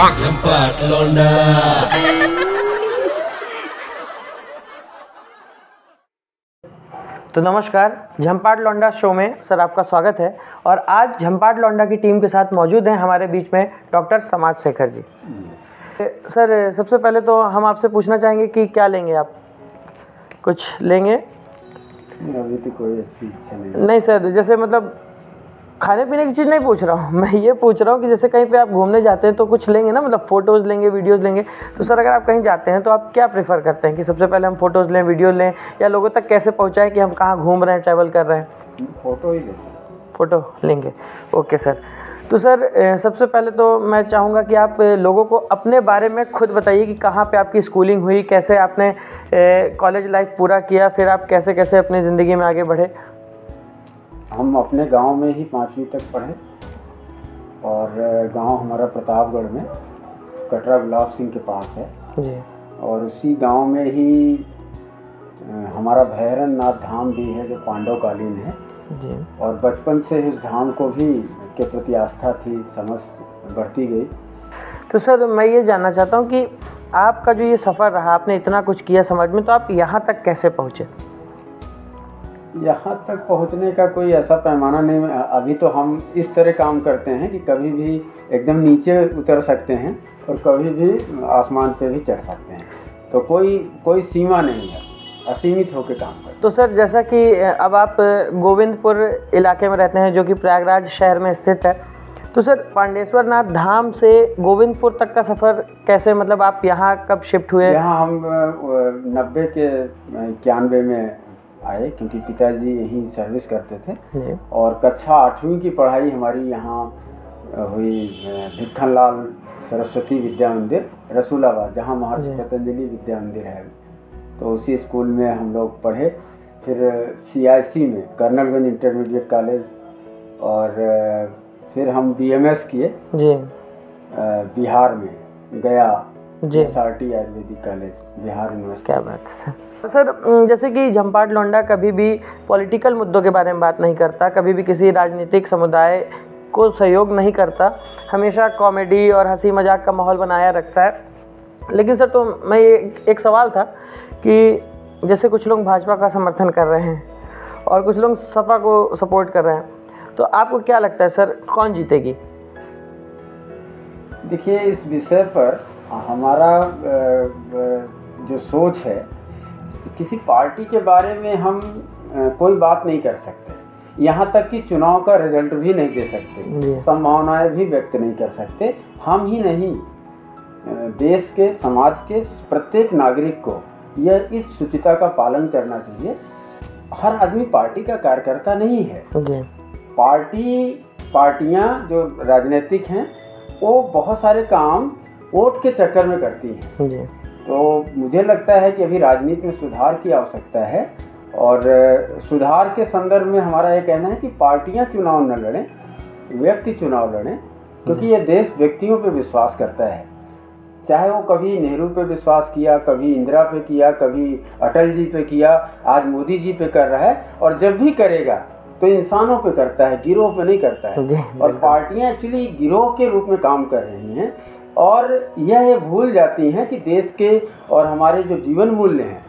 झंपाट लौंडा। तो नमस्कार, झंपाट लौंडा शो में सर आपका स्वागत है। और आज झंपाट लौंडा की टीम के साथ मौजूद हैं हमारे बीच में डॉक्टर समाज शेखर जी। सर सबसे पहले तो हम आपसे पूछना चाहेंगे कि क्या लेंगे आप? कुछ लेंगे? अभी तो कोई अच्छी इच्छा नहीं। नहीं सर, जैसे मतलब खाने पीने की चीज़ नहीं पूछ रहा हूँ मैं, ये पूछ रहा हूँ कि जैसे कहीं पे आप घूमने जाते हैं तो कुछ लेंगे ना, मतलब फ़ोटोज़ लेंगे, वीडियोज़ लेंगे। तो सर अगर आप कहीं जाते हैं तो आप क्या प्रेफर करते हैं कि सबसे पहले हम फ़ोटोज़ लें, वीडियो लें, या लोगों तक कैसे पहुँचाएं कि हम कहाँ घूम रहे हैं, ट्रैवल कर रहे हैं? फ़ोटो ही लेते हैं। फ़ोटो लेंगे, ओके सर। तो सर सबसे पहले तो मैं चाहूँगा कि आप लोगों को अपने बारे में खुद बताइए कि कहाँ पे आपकी स्कूलिंग हुई, कैसे आपने कॉलेज लाइफ पूरा किया, फिर आप कैसे कैसे अपनी ज़िंदगी में आगे बढ़े। हम अपने गांव में ही 5वीं तक पढ़े और गांव हमारा प्रतापगढ़ में कटरा गुलाब सिंह के पास है जी। और उसी गांव में ही हमारा भैरन नाथ धाम भी है जो पांडवकालीन है जी। और बचपन से इस धाम को भी के प्रति आस्था थी, समझ बढ़ती गई। तो सर मैं ये जानना चाहता हूँ कि आपका जो ये सफ़र रहा, आपने इतना कुछ किया समाज में, तो आप यहाँ तक कैसे पहुँचे? यहाँ तक पहुँचने का कोई ऐसा पैमाना नहीं। अभी तो हम इस तरह काम करते हैं कि कभी भी एकदम नीचे उतर सकते हैं और कभी भी आसमान पे भी चढ़ सकते हैं, तो कोई सीमा नहीं है, असीमित होकर काम करते हैं। तो सर जैसा कि अब आप गोविंदपुर इलाके में रहते हैं जो कि प्रयागराज शहर में स्थित है, तो सर पांडेश्वर नाथ धाम से गोविंदपुर तक का सफ़र कैसे, मतलब आप यहाँ कब शिफ्ट हुए? यहाँ हम 90 के 91 में आए क्योंकि पिताजी यहीं सर्विस करते थे और कक्षा 8वीं की पढ़ाई हमारी यहाँ हुई भिक्खनलाल सरस्वती विद्या मंदिर रसूलाबाद, जहाँ महर्षि पतंजलि विद्या मंदिर है, तो उसी स्कूल में हम लोग पढ़े। फिर CIC में कर्नलगंज इंटरमीडिएट कॉलेज और फिर हम BMS किए जी बिहार में गया जी, SRT Ayurvedic college Bihar university. क्या बात है सर। जैसे कि झंपाट लौंडा कभी भी पॉलिटिकल मुद्दों के बारे में बात नहीं करता, कभी भी किसी राजनीतिक समुदाय को सहयोग नहीं करता, हमेशा कॉमेडी और हंसी मजाक का माहौल बनाया रखता है। लेकिन सर तो मैं ये एक सवाल था कि जैसे कुछ लोग भाजपा का समर्थन कर रहे हैं और कुछ लोग सपा को सपोर्ट कर रहे हैं, तो आपको क्या लगता है सर कौन जीतेगी? देखिए, इस विषय पर हमारा जो सोच है, किसी पार्टी के बारे में हम कोई बात नहीं कर सकते, यहाँ तक कि चुनाव का रिजल्ट भी नहीं दे सकते, संभावनाएं भी व्यक्त नहीं कर सकते। हम ही नहीं, देश के समाज के प्रत्येक नागरिक को यह इस शुचिता का पालन करना चाहिए। हर आदमी पार्टी का कार्यकर्ता नहीं है। पार्टियां जो राजनीतिक हैं वो बहुत सारे काम वोट के चक्कर में करती हैं जी। तो मुझे लगता है कि अभी राजनीति में सुधार की आवश्यकता है और सुधार के संदर्भ में हमारा ये कहना है कि पार्टियां चुनाव न लड़ें, व्यक्ति चुनाव लड़ें, क्योंकि ये देश व्यक्तियों पे विश्वास करता है। चाहे वो कभी नेहरू पे विश्वास किया, कभी इंदिरा पे किया, कभी अटल जी पे किया, आज मोदी जी पे कर रहा है, और जब भी करेगा तो इंसानों पे करता है, गिरोह पे नहीं करता है। और पार्टियां एक्चुअली गिरोह के रूप में काम कर रही हैं और यह भूल जाती हैं कि देश के और हमारे जो जीवन मूल्य हैं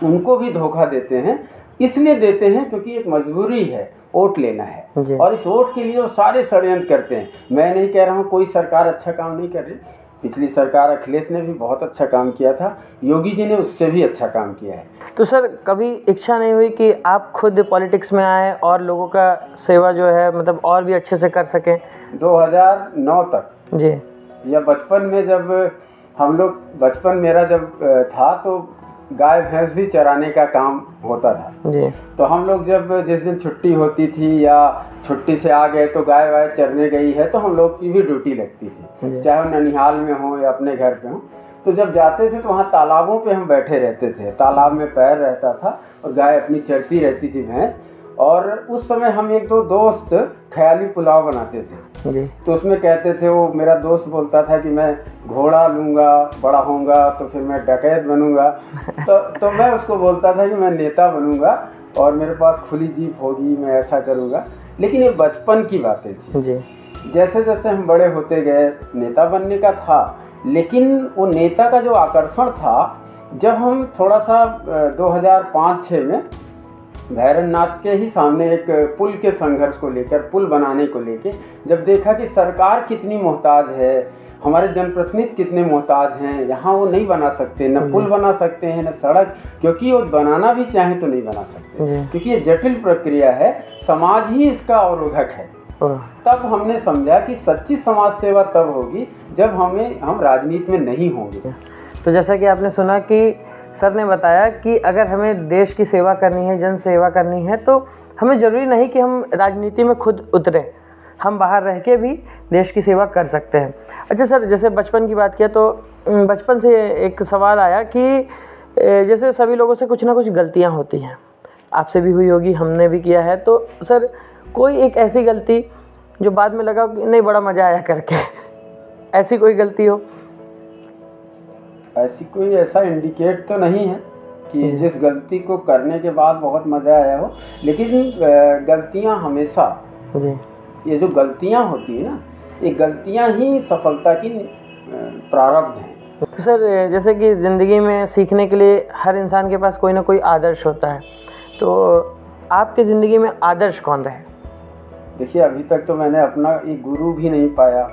उनको भी धोखा देते हैं। इसलिए देते हैं क्योंकि एक मजबूरी है, वोट लेना है, और इस वोट के लिए वो सारे षड्यंत्र करते हैं। मैं नहीं कह रहा हूँ कोई सरकार अच्छा काम नहीं कर रही, पिछली सरकार अखिलेश ने भी बहुत अच्छा काम किया था, योगी जी ने उससे भी अच्छा काम किया है। तो सर कभी इच्छा नहीं हुई कि आप खुद पॉलिटिक्स में आएँ और लोगों का सेवा जो है मतलब और भी अच्छे से कर सकें? 2009 तक जी, या बचपन में, जब हम लोग बचपन मेरा जब था तो गाय भैंस भी चराने का काम होता था जी। तो हम लोग जब जिस दिन छुट्टी होती थी या छुट्टी से आ गए तो गाय वाय चरने गई है तो हम लोग की भी ड्यूटी लगती थी, चाहे वो ननिहाल में हो या अपने घर पे हो। तो जब जाते थे तो वहाँ तालाबों पे हम बैठे रहते थे, तालाब में पैर रहता था और गाय अपनी चरती रहती थी भैंस। और उस समय हम एक दो दोस्त ख्याली पुलाव बनाते थे जी। तो उसमें कहते थे, वो मेरा दोस्त बोलता था कि मैं घोड़ा लूँगा, बड़ा होऊंगा तो फिर मैं डकैत बनूंगा तो मैं उसको बोलता था कि मैं नेता बनूंगा और मेरे पास खुली जीप होगी, मैं ऐसा करूंगा। लेकिन ये बचपन की बातें थी जी। जैसे जैसे हम बड़े होते गए, नेता बनने का था, लेकिन वो नेता का जो आकर्षण था, जब हम थोड़ा सा 2005-06 में भैरवनाथ के ही सामने एक पुल के संघर्ष को लेकर, पुल बनाने को लेकर जब देखा कि सरकार कितनी मोहताज है, हमारे जनप्रतिनिधि कितने मोहताज हैं, यहाँ वो नहीं बना सकते, न पुल बना सकते हैं न सड़क, क्योंकि वो बनाना भी चाहें तो नहीं बना सकते, क्योंकि ये जटिल प्रक्रिया है, समाज ही इसका अवरोधक है। तब हमने समझा कि सच्ची समाज सेवा तब होगी जब हम राजनीति में नहीं होंगे। तो जैसा कि आपने सुना कि सर ने बताया कि अगर हमें देश की सेवा करनी है, जन सेवा करनी है, तो हमें ज़रूरी नहीं कि हम राजनीति में खुद उतरें, हम बाहर रह के भी देश की सेवा कर सकते हैं। अच्छा सर, जैसे बचपन की बात किया तो बचपन से एक सवाल आया कि जैसे सभी लोगों से कुछ ना कुछ गलतियां होती हैं, आपसे भी हुई होगी, हमने भी किया है, तो सर कोई एक ऐसी गलती जो बाद में लगा कि नहीं बड़ा मज़ा आया करके, ऐसी कोई गलती हो? ऐसी कोई ऐसा इंडिकेट तो नहीं है कि जिस गलती को करने के बाद बहुत मज़ा आया हो, लेकिन गलतियां हमेशा जी, ये जो गलतियां होती है ना, ये गलतियां ही सफलता की प्रारब्ध हैं। तो सर जैसे कि ज़िंदगी में सीखने के लिए हर इंसान के पास कोई ना कोई आदर्श होता है, तो आपकी ज़िंदगी में आदर्श कौन रहे? देखिए, अभी तक तो मैंने अपना एक गुरु भी नहीं पाया।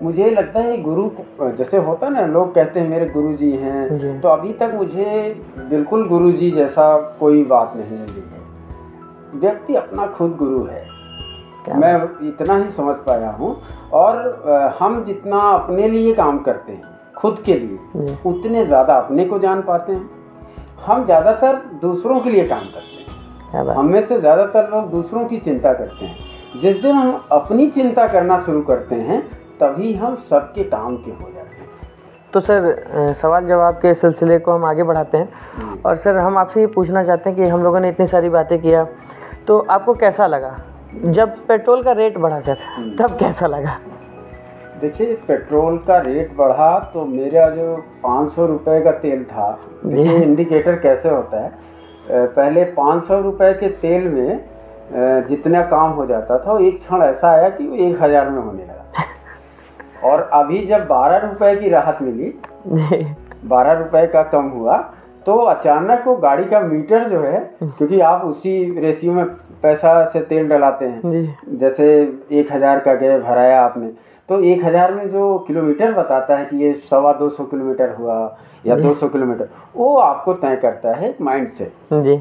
मुझे लगता है गुरु जैसे होता ना, लोग कहते हैं मेरे गुरुजी हैं, तो अभी तक मुझे बिल्कुल गुरुजी जैसा कोई बात नहीं मिली है। व्यक्ति अपना खुद गुरु है, मैं इतना ही समझ पाया हूँ। और हम जितना अपने लिए काम करते हैं खुद के लिए, उतने ज़्यादा अपने को जान पाते हैं। हम ज़्यादातर दूसरों के लिए काम करते हैं, हम में से ज़्यादातर लोग दूसरों की चिंता करते हैं। जिस दिन हम अपनी चिंता करना शुरू करते हैं, तभी हम सबके काम के हो जाते हैं। तो सर सवाल जवाब के सिलसिले को हम आगे बढ़ाते हैं, और सर हम आपसे ये पूछना चाहते हैं कि हम लोगों ने इतनी सारी बातें किया, तो आपको कैसा लगा जब पेट्रोल का रेट बढ़ा सर, तब कैसा लगा? देखिए, पेट्रोल का रेट बढ़ा तो मेरा जो 500 रुपये का तेल था, देखिए इंडिकेटर कैसे होता है, पहले 500 रुपये के तेल में जितना काम हो जाता था, वो एक क्षण ऐसा आया कि वो 1000 में होने लगा। और अभी जब 12 रुपये की राहत मिली, 12 रुपये का कम हुआ, तो अचानक वो गाड़ी का मीटर जो है, क्योंकि आप उसी रेशियो में पैसा से तेल डलाते हैं, जैसे 1000 का गए भराया आपने, तो 1000 में जो किलोमीटर बताता है कि ये 225 किलोमीटर हुआ या 200 किलोमीटर, वो आपको तय करता है माइंड से। जी,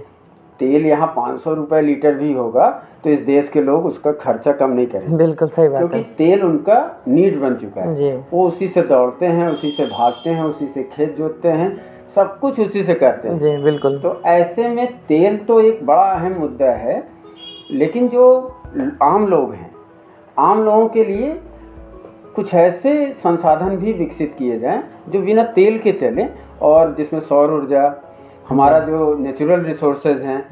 तेल यहाँ 500 रुपये लीटर भी होगा तो इस देश के लोग उसका खर्चा कम नहीं करेंगे। बिल्कुल सही बात है, क्योंकि तेल उनका नीड बन चुका है। वो उसी से दौड़ते हैं, उसी से भागते हैं, उसी से खेत जोतते हैं, सब कुछ उसी से करते हैं। जी बिल्कुल। तो ऐसे में तेल तो एक बड़ा अहम मुद्दा है, लेकिन जो आम लोग हैं, आम लोगों के लिए कुछ ऐसे संसाधन भी विकसित किए जाएं जो बिना तेल के चलें, और जिसमें सौर ऊर्जा, हमारा जो नेचुरल रिसोर्सेज हैं,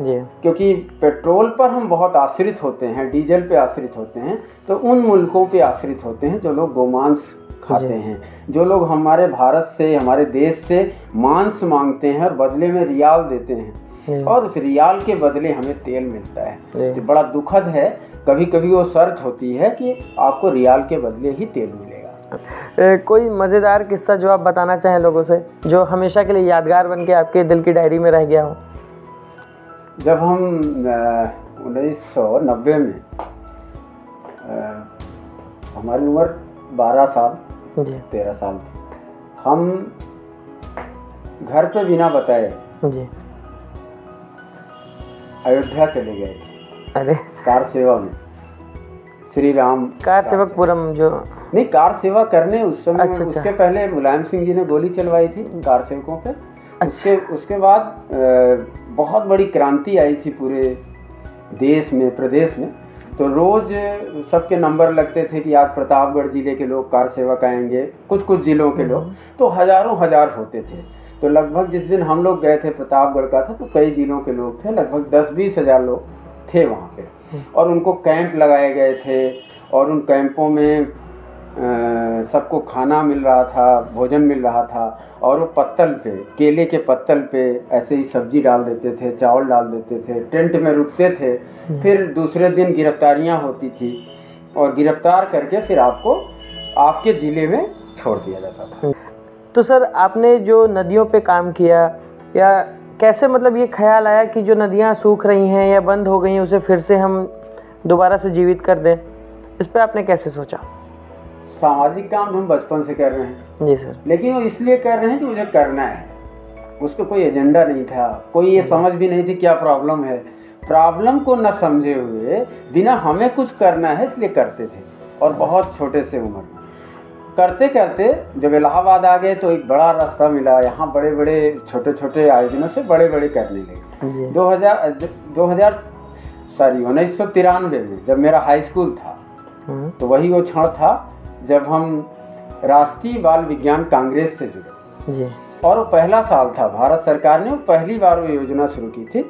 क्योंकि पेट्रोल पर हम बहुत आश्रित होते हैं, डीजल पे आश्रित होते हैं, तो उन मुल्कों पे आश्रित होते हैं जो लोग गोमांस खाते हैं, जो लोग हमारे भारत से, हमारे देश से मांस मांगते हैं और बदले में रियाल देते हैं, और उस रियाल के बदले हमें तेल मिलता है। तो बड़ा दुखद है, कभी कभी वो शर्त होती है कि आपको रियाल के बदले ही तेल मिलेगा। कोई मज़ेदार किस्सा जो आप बताना चाहें लोगों से, जो हमेशा के लिए यादगार बन के आपके दिल की डायरी में रह गया हो? जब हम 1990 में, हमारी उम्र 12 साल 13 साल थी, हम घर पे बिना बताए अयोध्या चले गए थे। अरे, कार सेवा में, श्री राम कार सेवकपुरम जो नहीं, कार सेवा करने उस समय। अच्छा, उसके पहले मुलायम सिंह जी ने गोली चलवाई थी कार सेवकों पे। अच्छा। उसके बाद बहुत बड़ी क्रांति आई थी पूरे देश में, प्रदेश में। तो रोज़ सबके नंबर लगते थे कि आज प्रतापगढ़ जिले के लोग कार सेवक आएंगे, कुछ कुछ जिलों के लोग, तो हज़ारों हज़ार होते थे। तो लगभग जिस दिन हम लोग गए थे, प्रतापगढ़ का था, तो कई जिलों के लोग थे, लगभग 10-20 हज़ार लोग थे वहाँ पे। और उनको कैंप लगाए गए थे, और उन कैंपों में सबको खाना मिल रहा था, भोजन मिल रहा था, और वो पत्तल पे, केले के पत्तल पे ऐसे ही सब्जी डाल देते थे, चावल डाल देते थे, टेंट में रुकते थे। फिर दूसरे दिन गिरफ्तारियां होती थी, और गिरफ्तार करके फिर आपको आपके ज़िले में छोड़ दिया जाता था। तो सर आपने जो नदियों पे काम किया, या कैसे मतलब ये ख्याल आया कि जो नदियाँ सूख रही हैं या बंद हो गई हैं उसे फिर से हम दोबारा से जीवित कर दें, इस पे आपने कैसे सोचा? सामाजिक काम हम बचपन से कर रहे हैं जी सर। लेकिन वो इसलिए कर रहे हैं कि मुझे करना है, उसको कोई एजेंडा नहीं था, कोई ये समझ भी नहीं थी क्या प्रॉब्लम है। प्रॉब्लम को न समझे हुए बिना हमें कुछ करना है इसलिए करते थे, और बहुत छोटे से उम्र में करते करते जब इलाहाबाद आ गए तो एक बड़ा रास्ता मिला, यहाँ बड़े बड़े छोटे छोटे आयोजनों से बड़े बड़े करने लगे। 1993 में जब मेरा हाई स्कूल था तो वही वो क्षण था जब हम राष्ट्रीय बाल विज्ञान कांग्रेस से जुड़े जी। और वो पहला साल था, भारत सरकार ने पहली बार वो योजना शुरू की थी।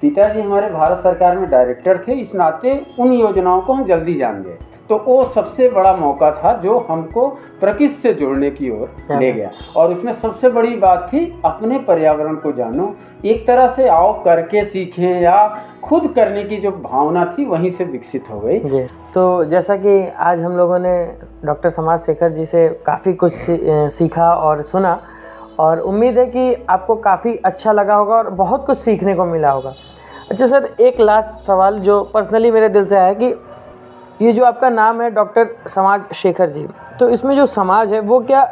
पिताजी हमारे भारत सरकार में डायरेक्टर थे, इस नाते उन योजनाओं को हम जल्दी जान गए। तो वो सबसे बड़ा मौका था जो हमको प्रकृति से जोड़ने की ओर ले गया, और उसमें सबसे बड़ी बात थी अपने पर्यावरण को जानो, एक तरह से आओ करके सीखें, या खुद करने की जो भावना थी वहीं से विकसित हो गई। जी। तो जैसा कि आज हम लोगों ने डॉक्टर समाज शेखर जी से काफ़ी कुछ सीखा और सुना, और उम्मीद है कि आपको काफ़ी अच्छा लगा होगा और बहुत कुछ सीखने को मिला होगा। अच्छा सर, एक लास्ट सवाल जो पर्सनली मेरे दिल से आया कि ये जो आपका नाम है डॉक्टर समाज शेखर जी, तो इसमें जो समाज है वो क्या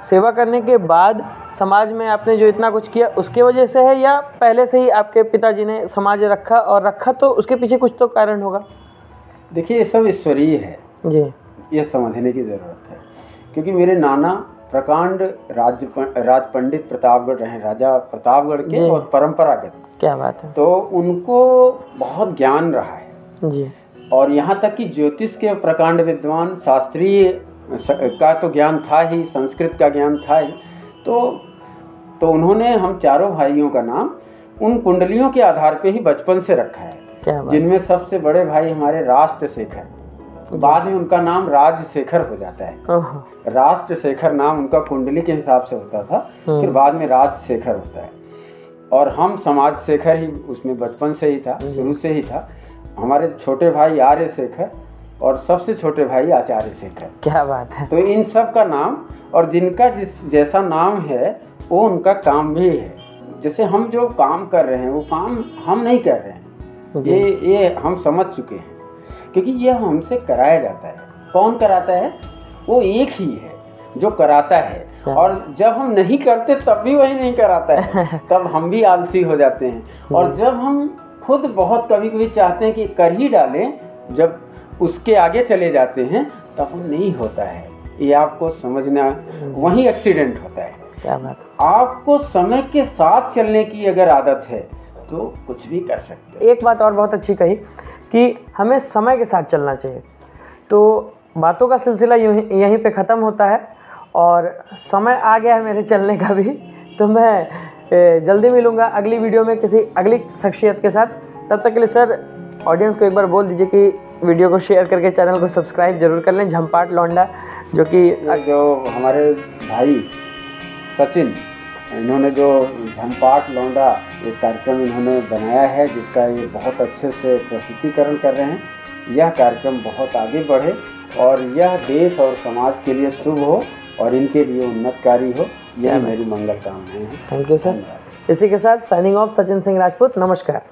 सेवा करने के बाद समाज में आपने जो इतना कुछ किया उसके वजह से है, या पहले से ही आपके पिताजी ने समाज रखा तो उसके पीछे कुछ तो कारण होगा? देखिए, ये सब ईश्वरीय है जी, ये समझने की ज़रूरत है। क्योंकि मेरे नाना प्रकांड राज पंडित प्रतापगढ़ रहे, राजा प्रतापगढ़ के, और परंपरागत। क्या बात है। तो उनको बहुत ज्ञान रहा है जी, और यहाँ तक कि ज्योतिष के प्रकांड विद्वान, शास्त्रीय का तो ज्ञान था ही, संस्कृत का ज्ञान था ही। तो उन्होंने हम चारों भाइयों का नाम उन कुंडलियों के आधार पे ही बचपन से रखा है, जिनमें सबसे बड़े भाई हमारे राष्ट्रशेखर, बाद में उनका नाम राजशेखर हो जाता है। राष्ट्रशेखर नाम उनका कुंडली के हिसाब से होता था, फिर बाद में राजशेखर होता है। और हम समाज शेखर ही उसमें बचपन से ही था, शुरू से ही था। हमारे छोटे भाई आर्य शेखर और सबसे छोटे भाई आचार्य शेखर। क्या बात है। तो इन सब का नाम, और जिनका जैसा नाम है वो उनका काम भी है। जैसे हम जो काम कर रहे हैं वो काम हम नहीं कर रहे हैं, ये हम समझ चुके हैं, क्योंकि ये हमसे कराया जाता है। कौन कराता है? वो एक ही है जो कराता है, और जब हम नहीं करते तब भी वही नहीं कराता है, तब हम भी आलसी हो जाते हैं। और जब हम खुद बहुत कभी चाहते हैं कि कर ही डालें, जब उसके आगे चले जाते हैं तब वो नहीं होता है। ये आपको समझना, वही एक्सीडेंट होता है। क्या बात। आपको समय के साथ चलने की अगर आदत है तो कुछ भी कर सकते हैं। एक बात और बहुत अच्छी कही कि हमें समय के साथ चलना चाहिए। तो बातों का सिलसिला यहीं पे ख़त्म होता है, और समय आ गया है मेरे चलने का भी। तो मैं जल्दी मिलूँगा अगली वीडियो में किसी अगली शख्सियत के साथ। तब तक के लिए सर ऑडियंस को एक बार बोल दीजिए कि वीडियो को शेयर करके चैनल को सब्सक्राइब जरूर कर लें। झंपाट लौंडा जो हमारे भाई सचिन, इन्होंने जो झंपाट लौंडा एक कार्यक्रम इन्होंने बनाया है, जिसका ये बहुत अच्छे से प्रस्तुतिकरण कर रहे हैं। यह कार्यक्रम बहुत आगे बढ़े और यह देश और समाज के लिए शुभ हो और इनके लिए उन्नतकारी हो, यह मेरी मंगल कामनाएं हैं। Thank you sir. इसी के साथ साइनिंग ऑफ, सचिन सिंह राजपूत। नमस्कार।